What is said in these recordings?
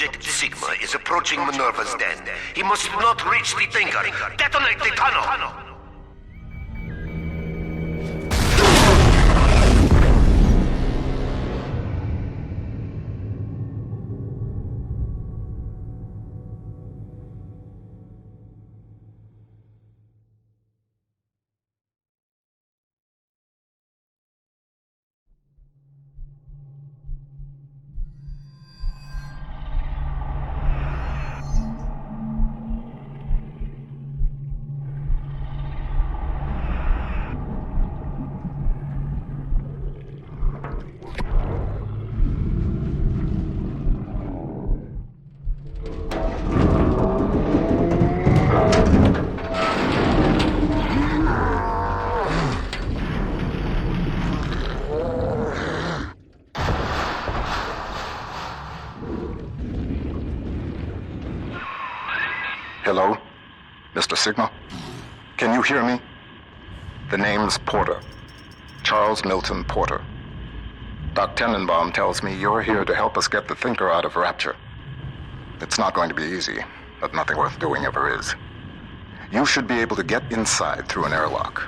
Subject Sigma is approaching Minerva's den. He must not reach the Thinker. Detonate the tunnel! Hello? Mr. Sigma? Can you hear me? The name's Porter. Charles Milton Porter. Doc Tenenbaum tells me you're here to help us get the Thinker out of Rapture. It's not going to be easy, but nothing worth doing ever is. You should be able to get inside through an airlock.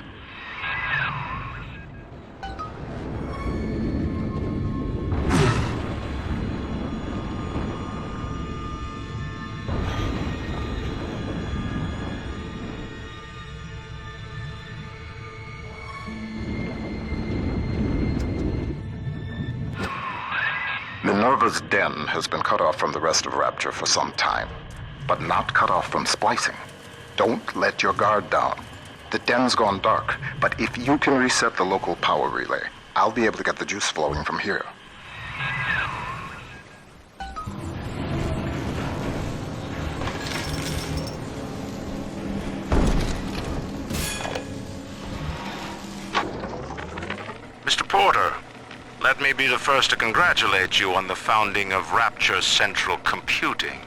Minerva's den has been cut off from the rest of Rapture for some time, but not cut off from splicing. Don't let your guard down. The den's gone dark, but if you can reset the local power relay, I'll be able to get the juice flowing from here. Mr. Porter, let me be the first to congratulate you on the founding of Rapture Central Computing.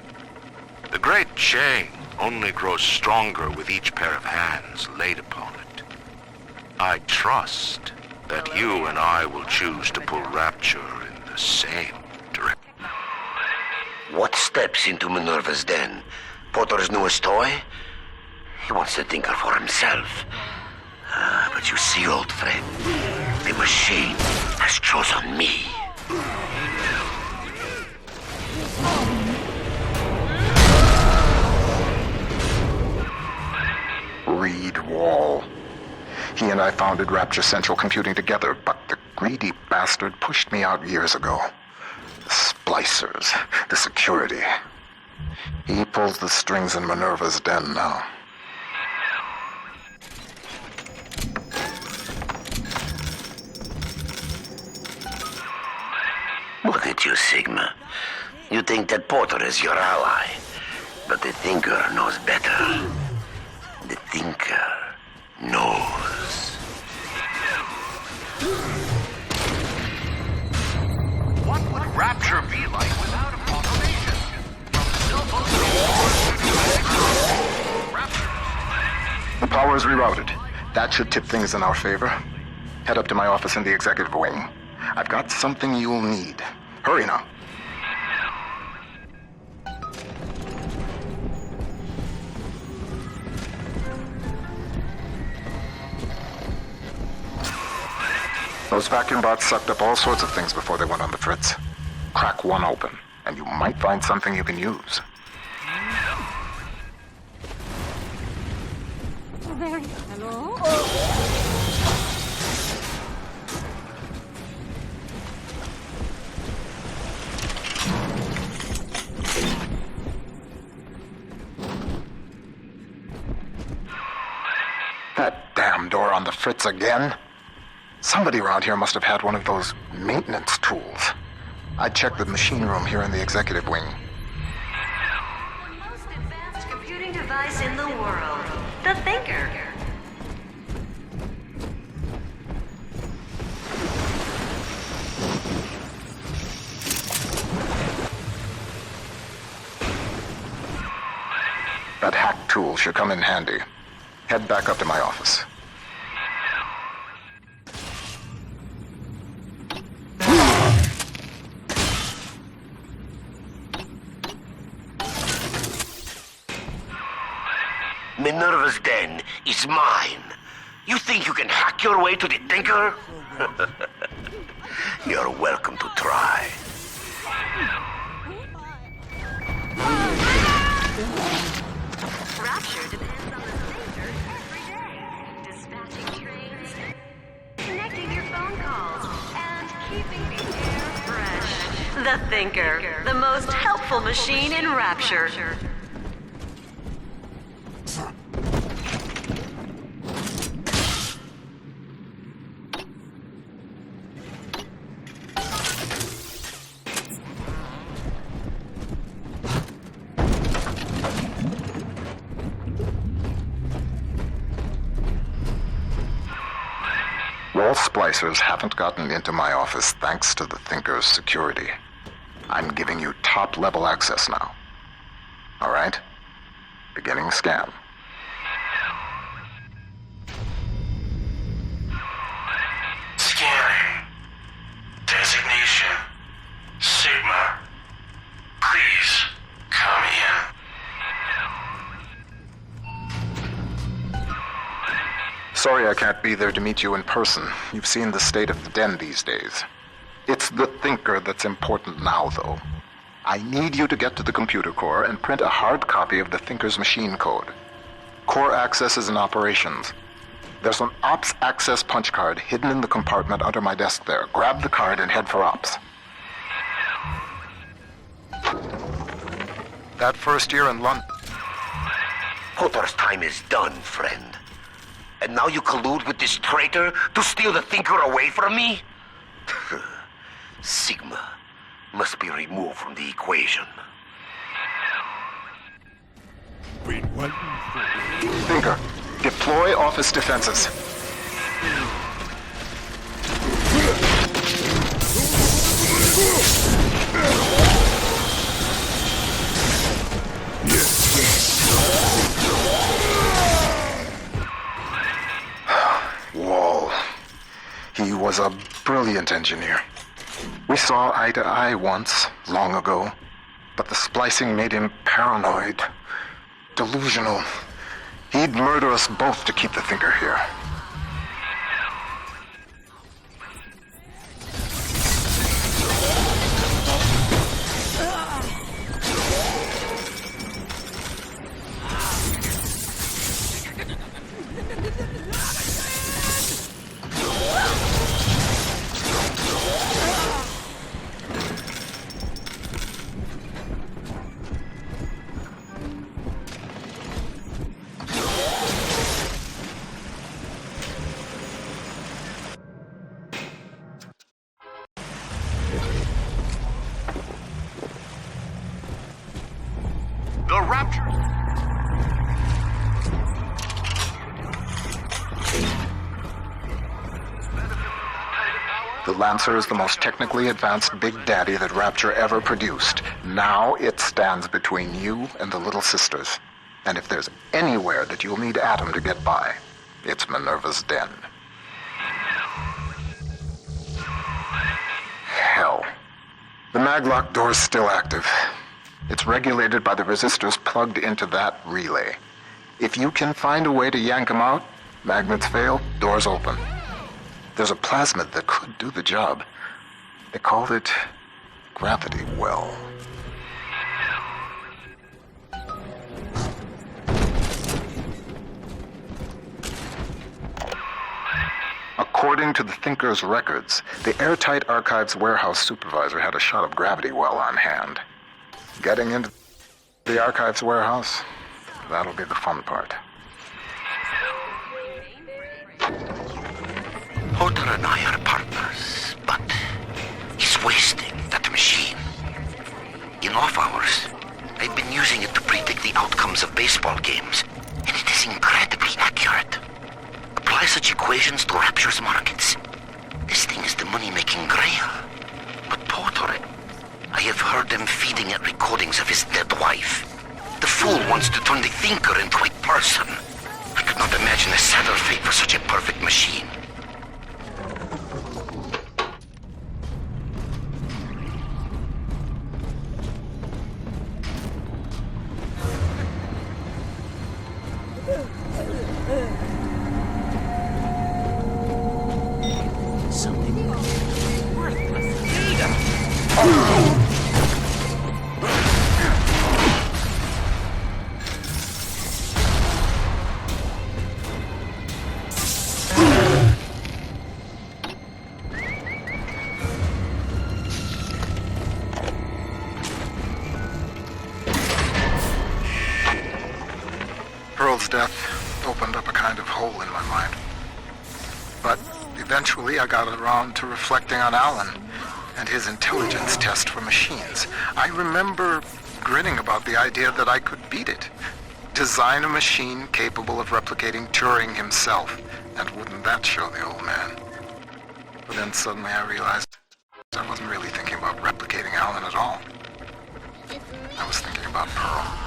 The great chain only grows stronger with each pair of hands laid upon it. I trust that you and I will choose to pull Rapture in the same direction. What steps into Minerva's den? Porter's newest toy? He wants the Thinker for himself. But you see, old friend, the machine has chosen me. Reed Wall. He and I founded Rapture Central Computing together, but the greedy bastard pushed me out years ago. The splicers, the security. He pulls the strings in Minerva's den now. Look at you, Sigma. You think that Porter is your ally, but the Thinker knows better. The Thinker knows. What would Rapture be like without a proclamation? From cell phone to The power is rerouted. That should tip things in our favor. Head up to my office in the executive wing. I've got something you'll need. Hurry now. Those vacuum bots sucked up all sorts of things before they went on the fritz. Crack one open, and you might find something you can use. Hello? That damn door on the fritz again? Somebody around here must have had one of those maintenance tools. I'd check the machine room here in the executive wing. The most advanced computing device in the world. The Thinker. That hack tool should come in handy. Head back up to my office. Minerva's den is mine. You think you can hack your way to the Thinker? You're welcome to try. Rapture depends on the Thinker every day. Dispatching trains, connecting your phone calls, and keeping the air fresh. The Thinker, the most helpful machine in Rapture. Wall splicers haven't gotten into my office thanks to the Thinker's security. I'm giving you top-level access now. All right? Beginning scan. Scanning. Designation. Sigma. Please, come in. Sorry I can't be there to meet you in person. You've seen the state of the den these days. It's the Thinker that's important now, though. I need you to get to the computer core and print a hard copy of the Thinker's machine code. Core access is in operations. There's an Ops access punch card hidden in the compartment under my desk there. Grab the card and head for Ops. That first year in London... Potter's time is done, friend. And now you collude with this traitor to steal the Thinker away from me? Sigma must be removed from the equation. Thinker, deploy office defenses. Wall. He was a brilliant engineer. We saw eye to eye once, long ago, but the splicing made him paranoid, delusional. He'd murder us both to keep the Thinker here. The Rapture... The Lancer is the most technically advanced Big Daddy that Rapture ever produced. Now it stands between you and the Little Sisters. And if there's anywhere that you'll need Atom to get by, it's Minerva's den. Hell. The maglock door's still active. It's regulated by the resistors plugged into that relay. If you can find a way to yank them out, magnets fail, doors open. There's a plasmid that could do the job. They called it Gravity Well. According to the Thinker's records, the Airtight Archives warehouse supervisor had a shot of Gravity Well on hand. Getting into the Archives warehouse, that'll be the fun part. Potter and I are partners, but he's wasting that machine. In off hours, I've been using it to predict the outcomes of baseball games, and it is incredibly accurate. Apply such equations to Rapture's markets. This thing is the money-making grail. But Potter, I have heard them feeding it recordings of his dead wife. The fool wants to turn the Thinker into a person. I could not imagine a sadder fate for such a perfect machine. Pearl's death opened up a kind of hole in my mind. But eventually I got around to reflecting on Alan and his intelligence test for machines. I remember grinning about the idea that I could beat it. Design a machine capable of replicating Turing himself. And wouldn't that show the old man? But then suddenly I realized I wasn't really thinking about replicating Alan at all. I was thinking about Pearl.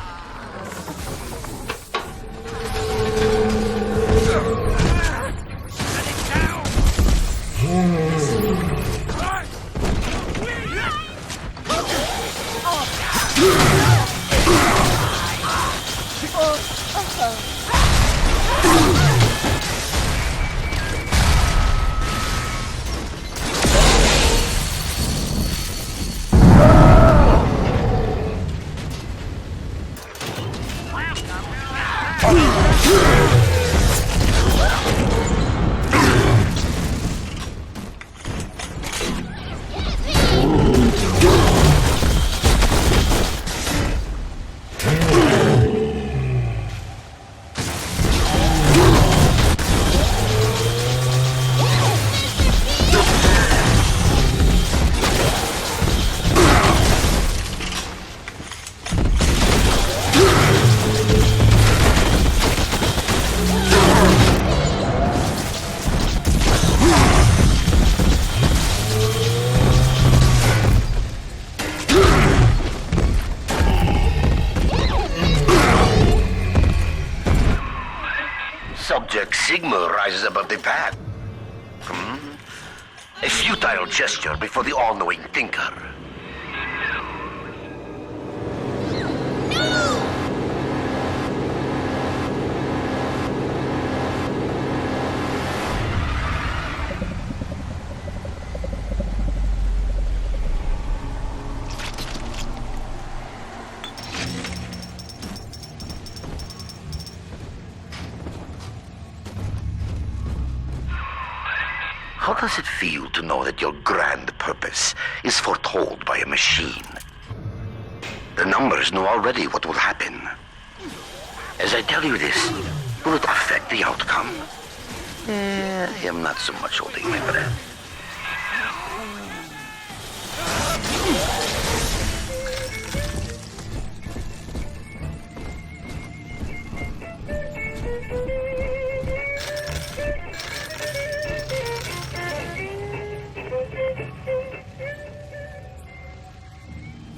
Subject Sigma rises above the pack. A futile gesture before the all-knowing thinker. How does it feel to know that your grand purpose is foretold by a machine? The numbers know already what will happen. As I tell you this, will it affect the outcome? I am not so much holding my breath.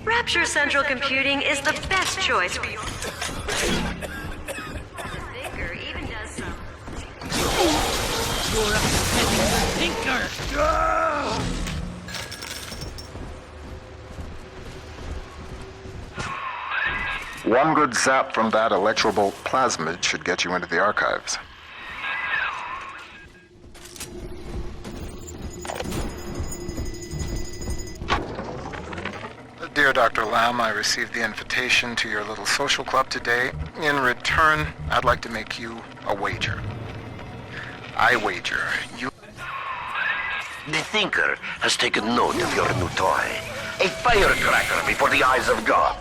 Rapture Central Computing is the best choice for your... Thinker even does some... You're upsetting the thinker! One good zap from that electrobolt plasmid should get you into the archives. Dear Dr. Lamb, I received the invitation to your little social club today. In return, I'd like to make you a wager. I wager you... The thinker has taken note of your new toy. A firecracker before the eyes of God.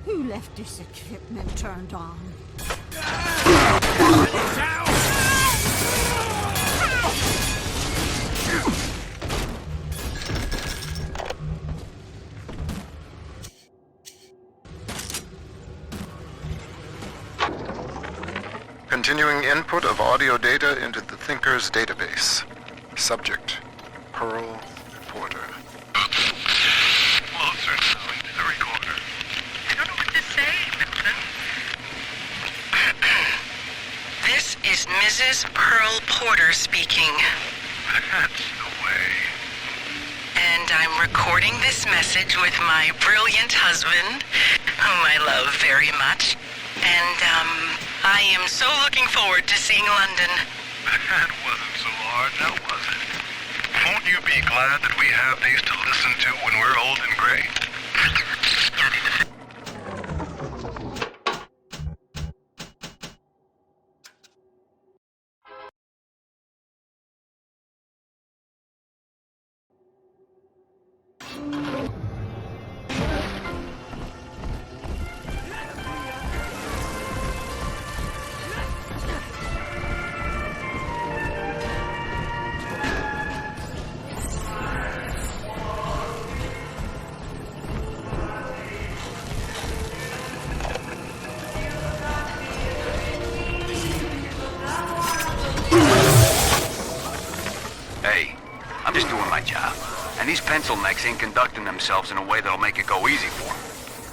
Who left this equipment turned on? Continuing Input of audio data into the Thinker's database. Subject, Pearl Porter. Closer now into the recorder. I don't know what to say, Vincent. This is Mrs. Pearl Porter speaking. That's the way. And I'm recording this message with my brilliant husband, whom I love very much. And, I am so looking forward to seeing London. That wasn't so hard, now was it? Won't you be glad that we have these to listen to when we're old and gray? Hey, I'm just doing my job. And these pencil necks ain't conducting themselves in a way that'll make it go easy for them.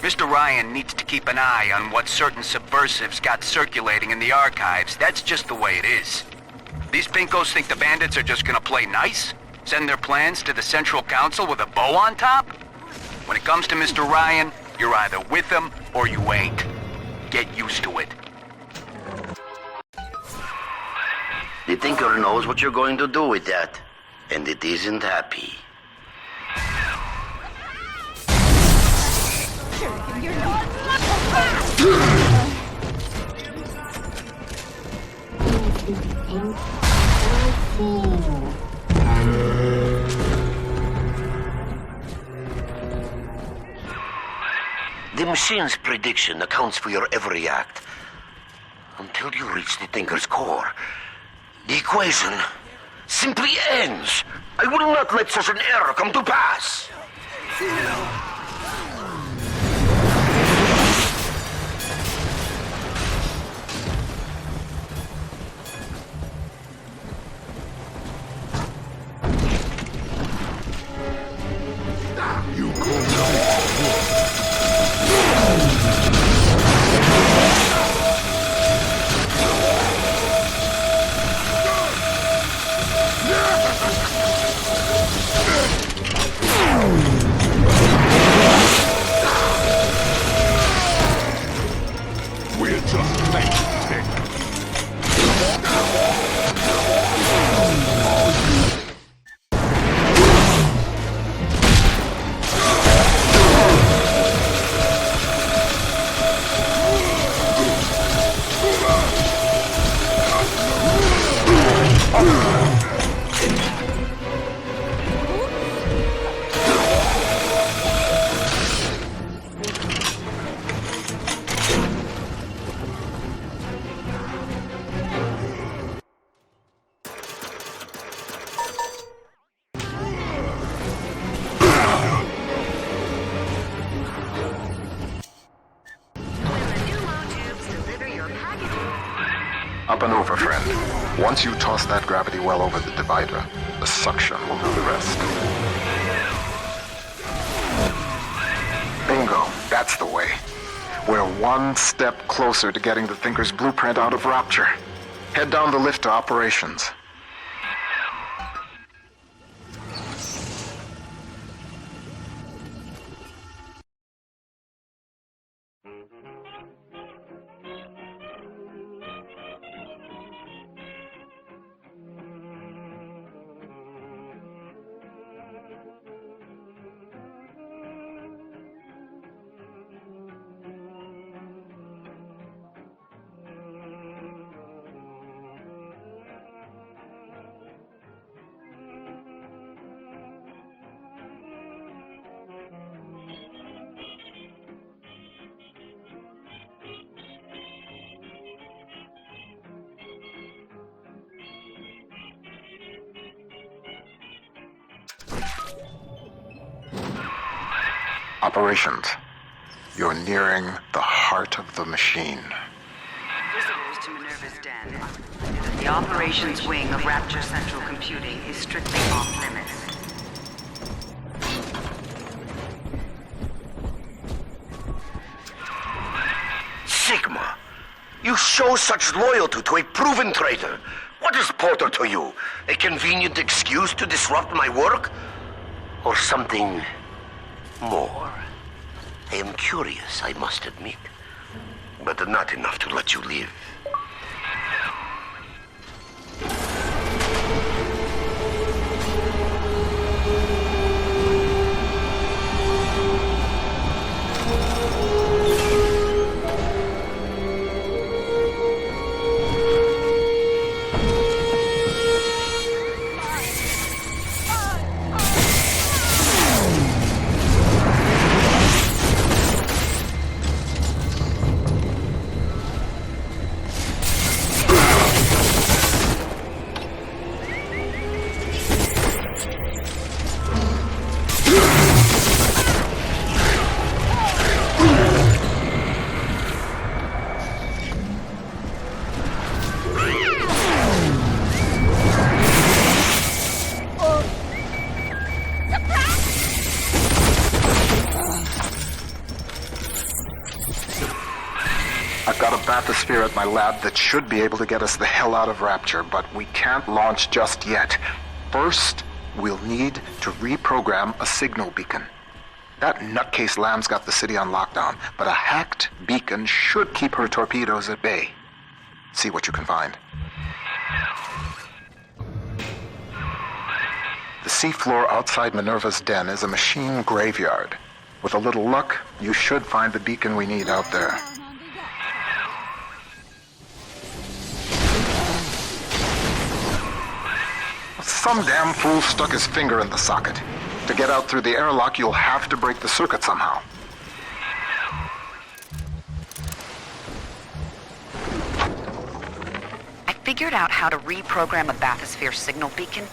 Mr. Ryan needs to keep an eye on what certain subversives got circulating in the archives. That's just the way it is. These pinkos think the bandits are just gonna play nice? Send their plans to the Central Council with a bow on top? When it comes to Mr. Ryan, you're either with him or you ain't. Get used to it. The Thinker knows what you're going to do with that, and it isn't happy. The machine's prediction accounts for your every act. Until you reach the Thinker's core, the equation simply ends. I will not let such an error come to pass. Up and over, friend. Once you toss that gravity well over the divider, the suction will do the rest. Bingo, that's the way. We're one step closer to getting the Thinker's blueprint out of Rapture. Head down the lift to operations. Operations. You're nearing the heart of the machine. Visitors to Minerva's Den. The operations wing of Rapture Central Computing is strictly off limits. Sigma, you show such loyalty to a proven traitor. What is Porter to you? A convenient excuse to disrupt my work? Or something more? I am curious, I must admit. But not enough to let you live. I've got a bathysphere at my lab that should be able to get us the hell out of Rapture, but we can't launch just yet. First, we'll need to reprogram a signal beacon. That nutcase Lamb's got the city on lockdown, but a hacked beacon should keep her torpedoes at bay. See what you can find. The seafloor outside Minerva's den is a machine graveyard. With a little luck, you should find the beacon we need out there. Some damn fool stuck his finger in the socket. To get out through the airlock, you'll have to break the circuit somehow. I figured out how to reprogram a bathysphere signal beacon.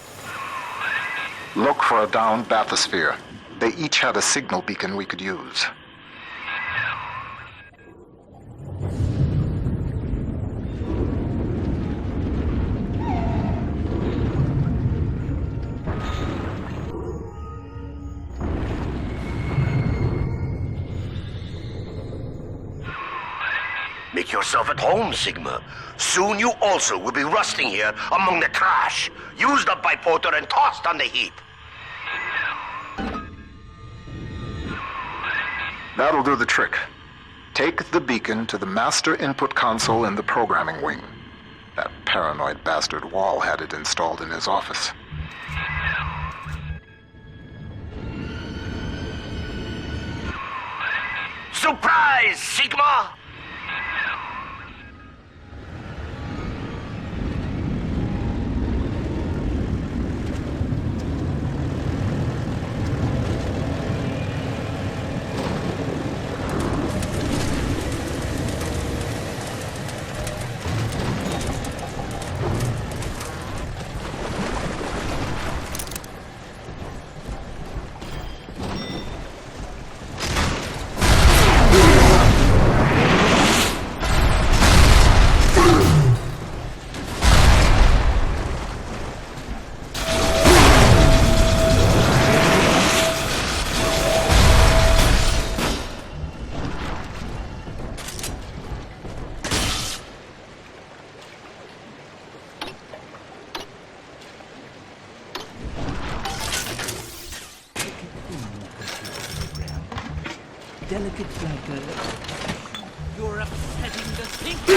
Look for a downed bathysphere. They each had a signal beacon we could use. Make yourself at home, Sigma. Soon you also will be rusting here among the trash, used up by Porter and tossed on the heap. That'll do the trick. Take the beacon to the master input console in the programming wing. That paranoid bastard Wall had it installed in his office. Surprise, Sigma! Delicate flanker. You're upsetting the thinker!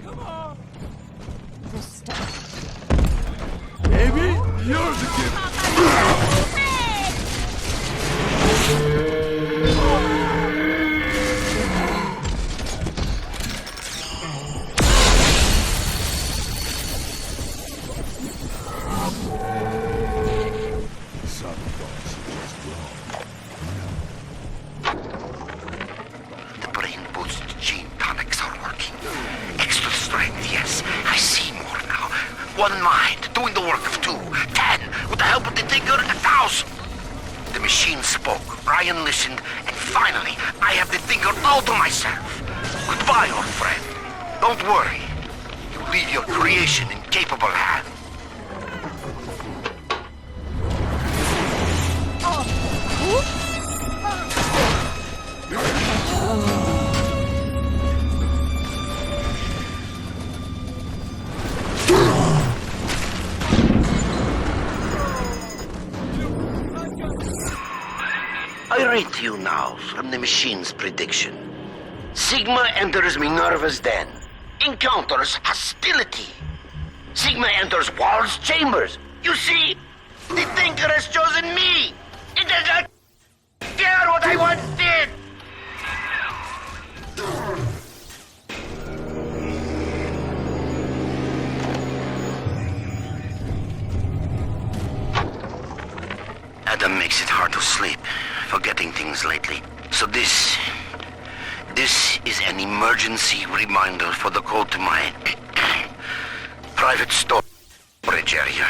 Come on! This stuff. Baby, you're the gift! The brain boost gene tonics are working. Extra strength, yes. I see more now. One machine spoke, Ryan listened, and finally, I have the Thinker all to myself. Goodbye, old friend. Don't worry. You leave your creation in capable hands. I read to you now from the machine's prediction. Sigma enters Minerva's den. Encounters hostility. Sigma enters Wall's chambers. You see, the Thinker has chosen me. It does not care what I once did. Adam makes it hard to sleep, forgetting things lately. So this is an emergency reminder for the code to my private storage area.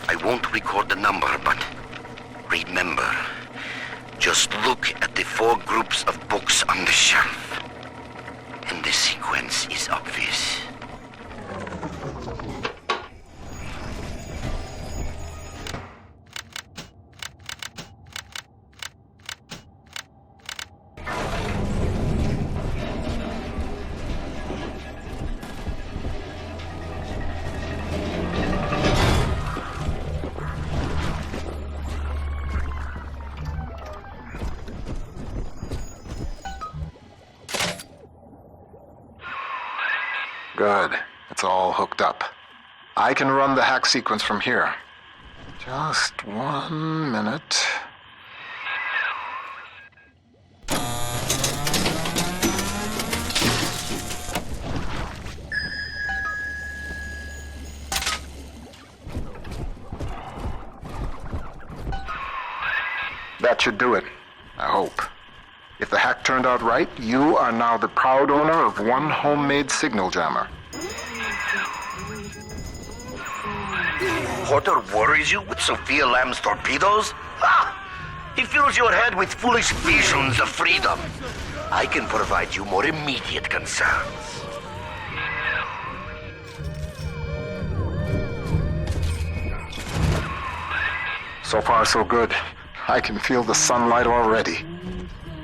I won't record the number, but remember, just look at the 4 groups of books on the shelf, and the sequence is obvious. Good. It's all hooked up. I can run the hack sequence from here. Just 1 minute. That should do it. I hope. If the hack turned out right, you are now the proud owner of one homemade signal jammer. Porter worries you with Sophia Lamb's torpedoes? Ha! He fills your head with foolish visions of freedom. I can provide you more immediate concerns. So far, so good. I can feel the sunlight already.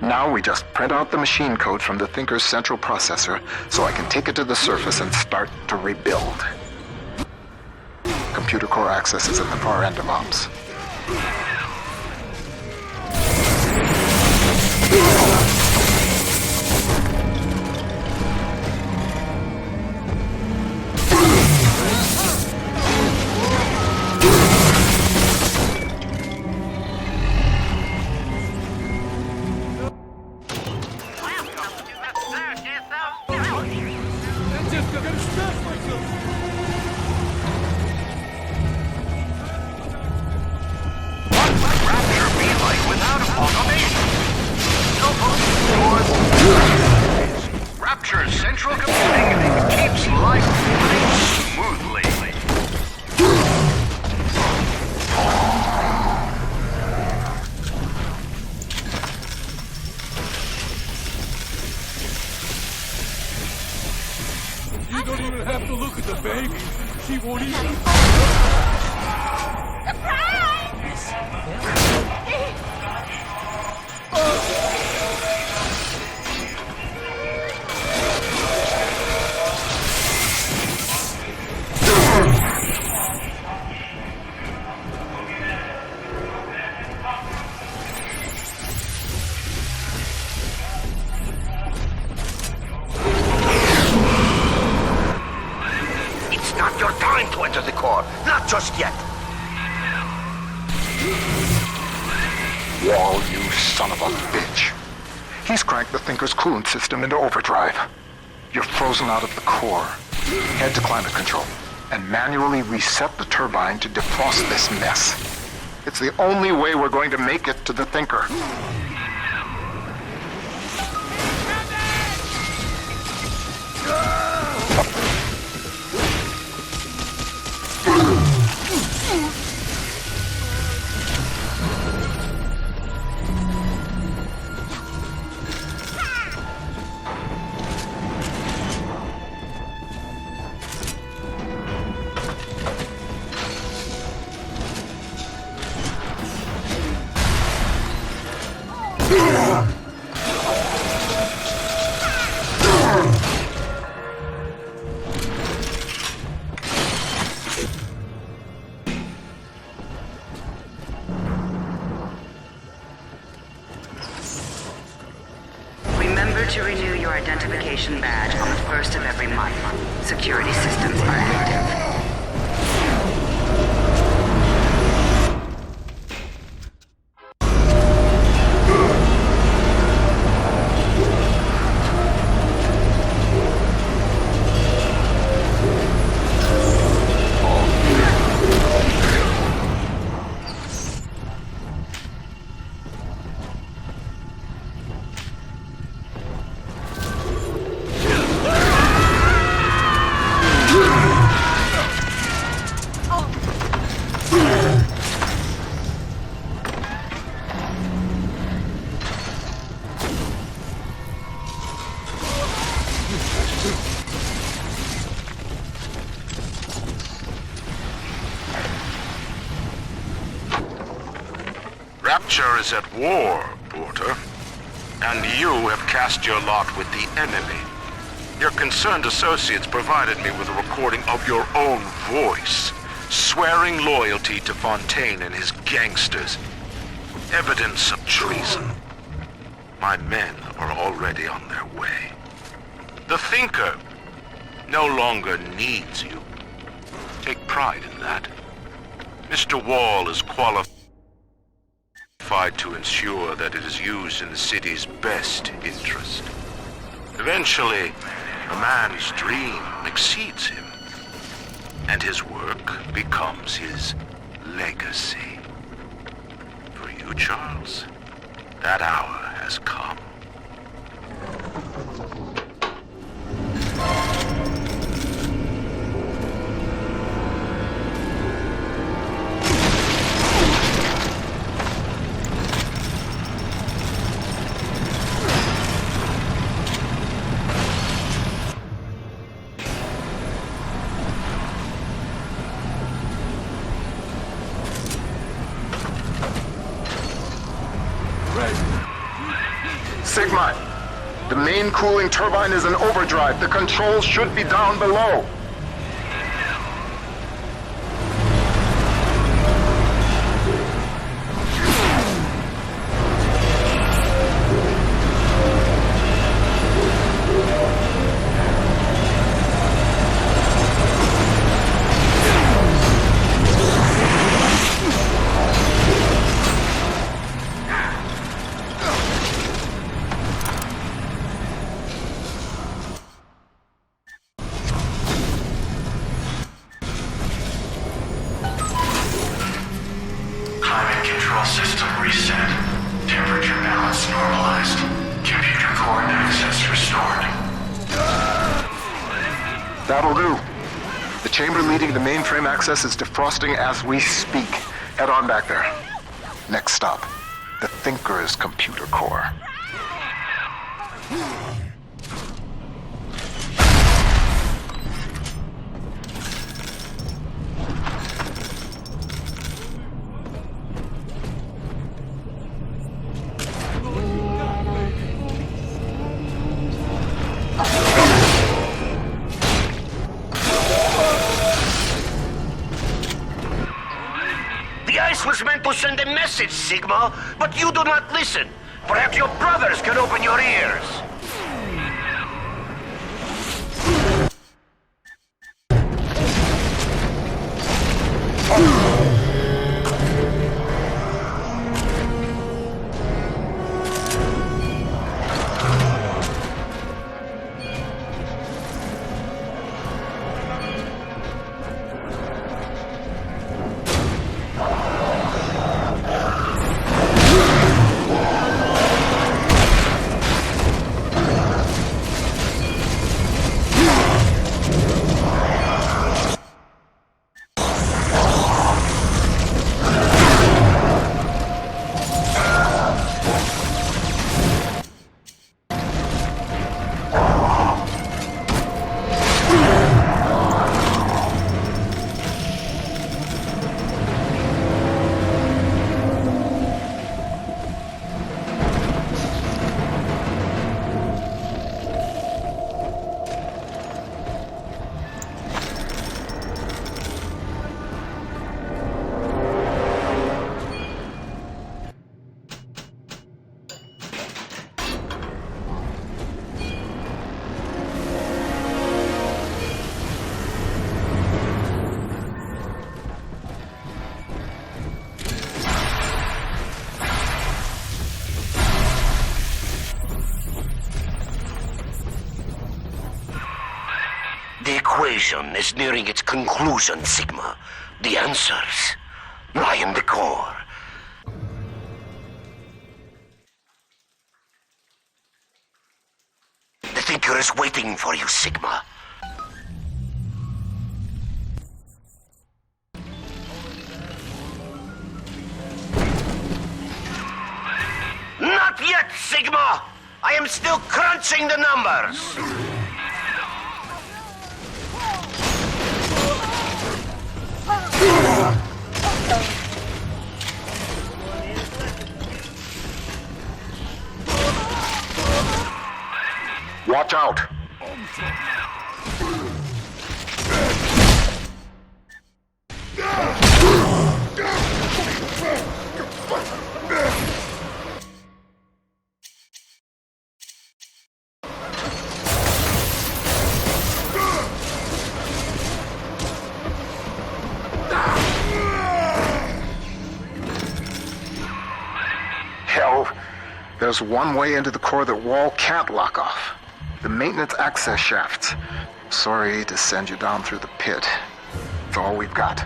Now we just print out the machine code from the Thinker's central processor so I can take it to the surface and start to rebuild. Computer core access is at the far end of ops. Rapture's central computing keeps life running smoothly. You don't even have to look at the baby. She won't even... It's not your time to enter the core. Not just yet. Wall, you son of a bitch. He's cranked the Thinker's coolant system into overdrive. You're frozen out of the core. Head to climate control and manually reset the turbine to defrost this mess. It's the only way we're going to make it to the Thinker. Remember to renew your identification badge on the first of every month. Security systems are active. Rapture is at war, Porter. And you have cast your lot with the enemy. Your concerned associates provided me with a recording of your own voice, swearing loyalty to Fontaine and his gangsters. Evidence of treason. My men are already on their way. The Thinker no longer needs you. Take pride in that. Mr. Wall is qualified to ensure that it is used in the city's best interest. Eventually, a man's dream exceeds him, and his work becomes his legacy. For you, Charles, that hour has come. Sigma, the main cooling turbine is in overdrive. The controls should be down below. System reset. Temperature balance normalized. Computer core access restored. That'll do. The chamber leading the mainframe access is defrosting as we speak. Head on back there. Next stop, the Thinker's computer core. The ice was meant to send a message, Sigma, but you do not listen. Perhaps your brothers can open your ears. equation is nearing its conclusion, Sigma. The answers lie in the core. The Thinker is waiting for you, Sigma. Not yet, Sigma! I am still crunching the numbers! Watch out! Hell, there's one way into the core that Wall can't lock off. The maintenance access shafts. Sorry to send you down through the pit. It's all we've got.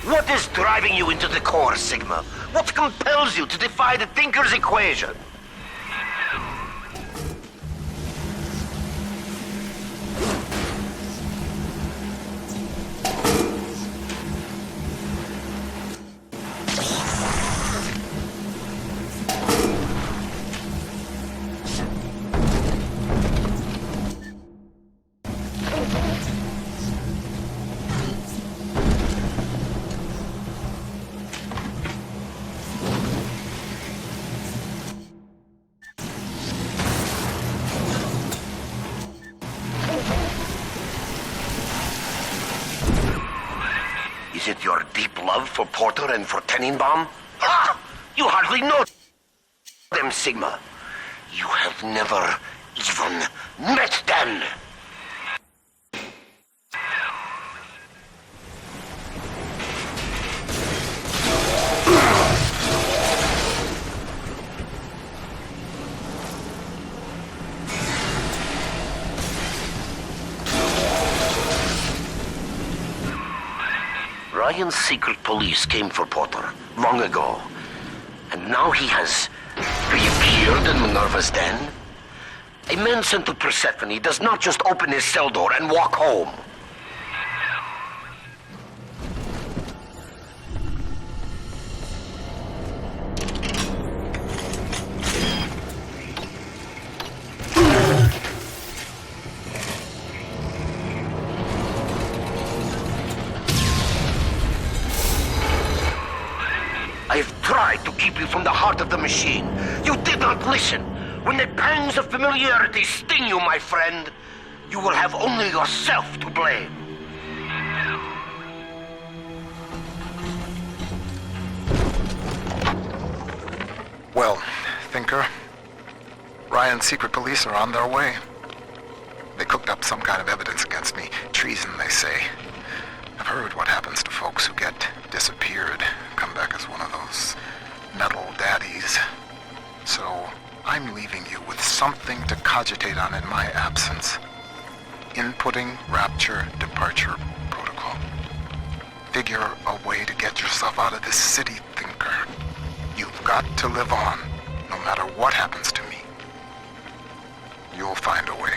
What is driving you into the core, Sigma? What compels you to defy the Thinker's equation? Is it your deep love for Porter and for Tenenbaum? Ah! You hardly know them, Sigma. You have never even met them. Ryan's secret police came for Porter long ago. And now he has reappeared in Minerva's den? A man sent to Persephone does not just open his cell door and walk home. I've tried to keep you from the heart of the machine. You did not listen. When the pangs of familiarity sting you, my friend, you will have only yourself to blame. Well, Thinker, Ryan's secret police are on their way. They cooked up some kind of evidence against me. Treason, they say. I've heard what happens to folks who get disappeared, come back as one of those metal daddies. So I'm leaving you with something to cogitate on in my absence. Inputting Rapture Departure Protocol. Figure a way to get yourself out of this city, Thinker. You've got to live on, no matter what happens to me. You'll find a way.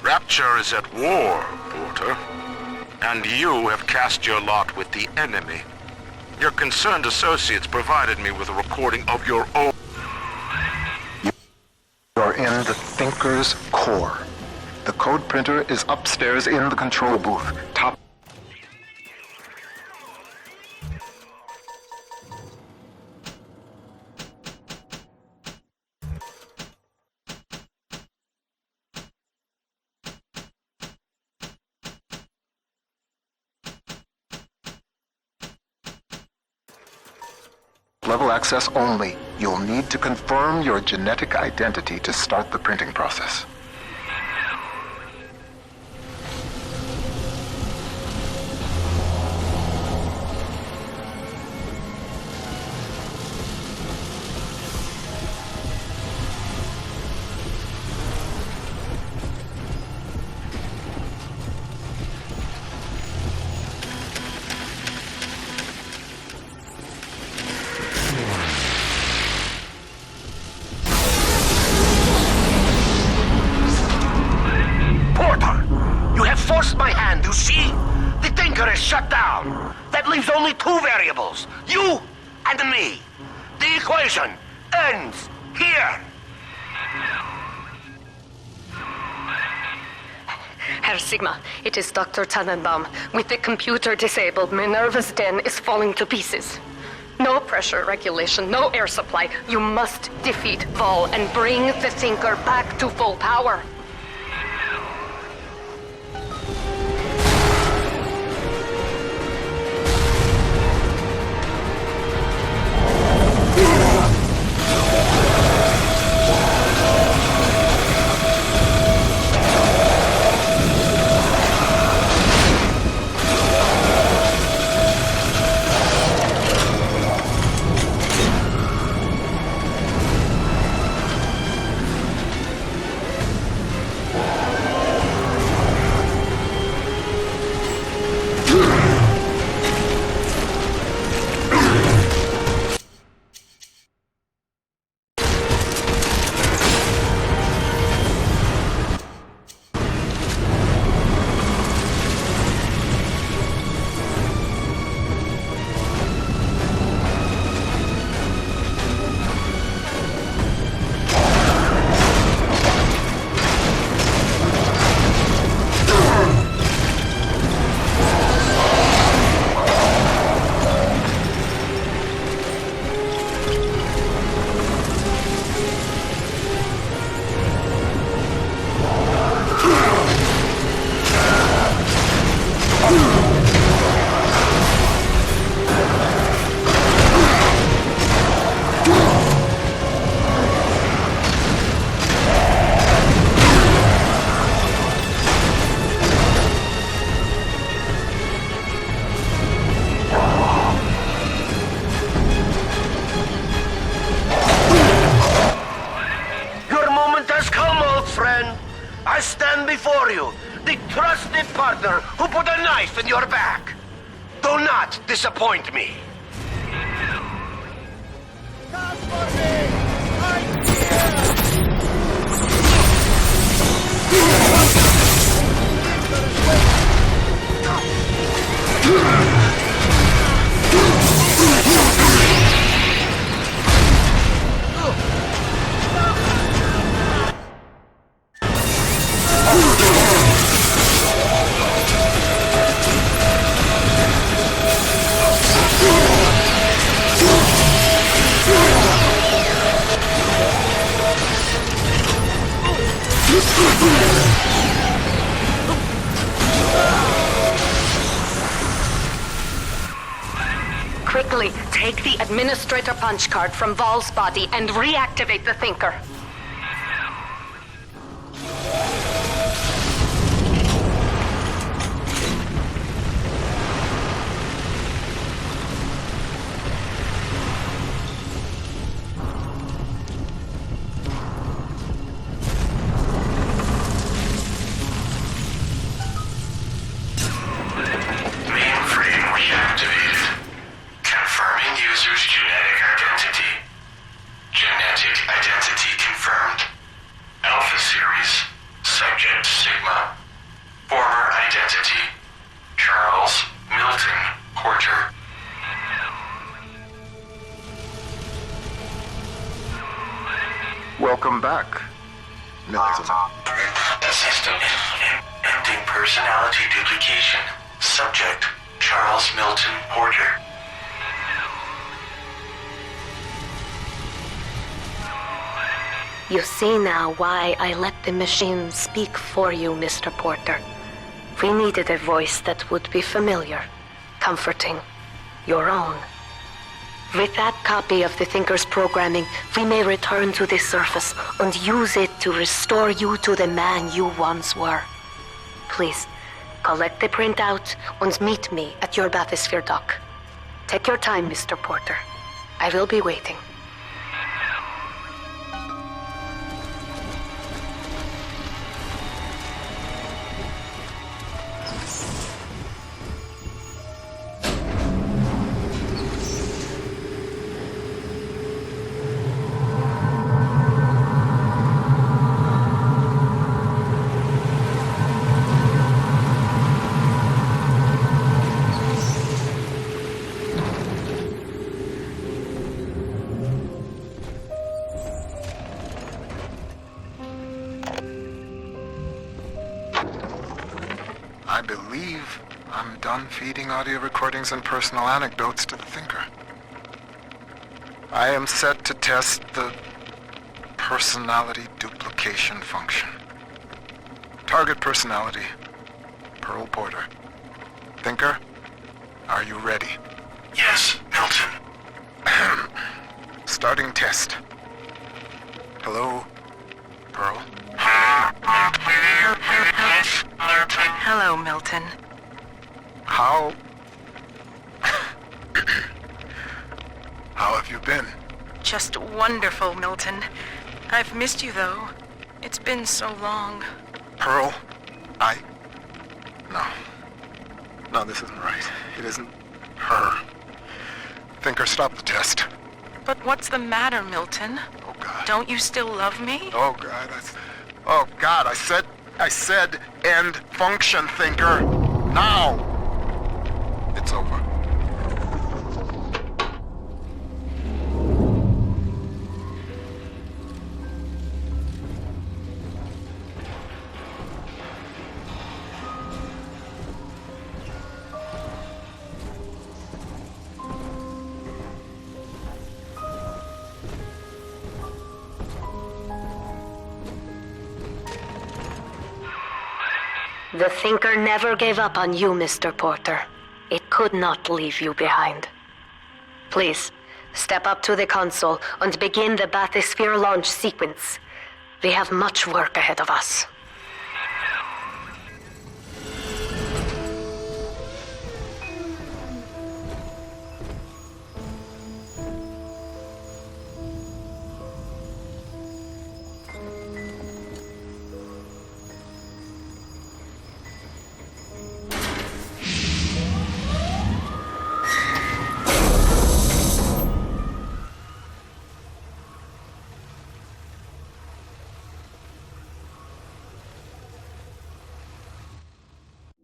Rapture is at war, Porter. And you have cast your lot with the enemy. Your concerned associates provided me with a recording of your own... You're in the Thinker's core. The code printer is upstairs in the control booth. Top. Level access only. You'll need to confirm your genetic identity to start the printing process. You see? The Thinker is shut down. That leaves only two variables. You and me. The equation ends here. Herr Sigma, it is Dr. Tannenbaum. With the computer disabled, Minerva's den is falling to pieces. No pressure regulation, no air supply. You must defeat Vol and bring the Thinker back to full power. I stand before you, the trusted partner who put a knife in your back. Do not disappoint me. Quickly, take the administrator punch card from Vol's body and reactivate the Thinker. Identity confirmed. Alpha Series. Subject Sigma. Former identity. Charles Milton Porter. Welcome back, Milton. System ending personality duplication. Subject Charles Milton Porter. You see now why I let the machine speak for you, Mr. Porter. We needed a voice that would be familiar, comforting, your own. With that copy of the Thinker's programming, we may return to the surface and use it to restore you to the man you once were. Please, collect the printout and meet me at your bathysphere dock. Take your time, Mr. Porter. I will be waiting. I believe I'm done feeding audio recordings and personal anecdotes to the Thinker. I am set to test the personality duplication function. Target personality, Pearl Porter. Thinker, are you ready? Yes, Milton. Starting test. Hello, Pearl. Hello, Milton. How have you been? Just wonderful, Milton. I've missed you, though. It's been so long. Pearl, No, this isn't right. It isn't her. Thinker, stop the test. But what's the matter, Milton? Oh, God. Don't you still love me? Oh, God, I said end function, Thinker. Now! It's over. The Thinker never gave up on you, Mr. Porter. It could not leave you behind. Please, step up to the console and begin the bathysphere launch sequence. We have much work ahead of us.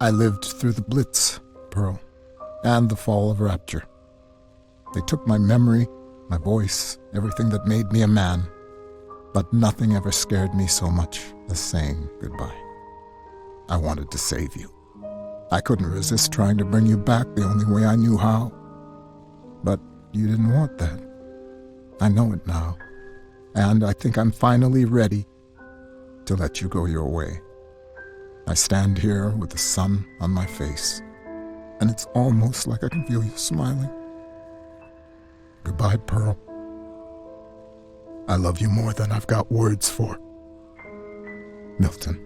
I lived through the Blitz, Pearl, and the fall of Rapture. They took my memory, my voice, everything that made me a man, but nothing ever scared me so much as saying goodbye. I wanted to save you. I couldn't resist trying to bring you back the only way I knew how. But you didn't want that. I know it now, and I think I'm finally ready to let you go your way. I stand here with the sun on my face, and it's almost like I can feel you smiling. Goodbye, Pearl. I love you more than I've got words for. Milton.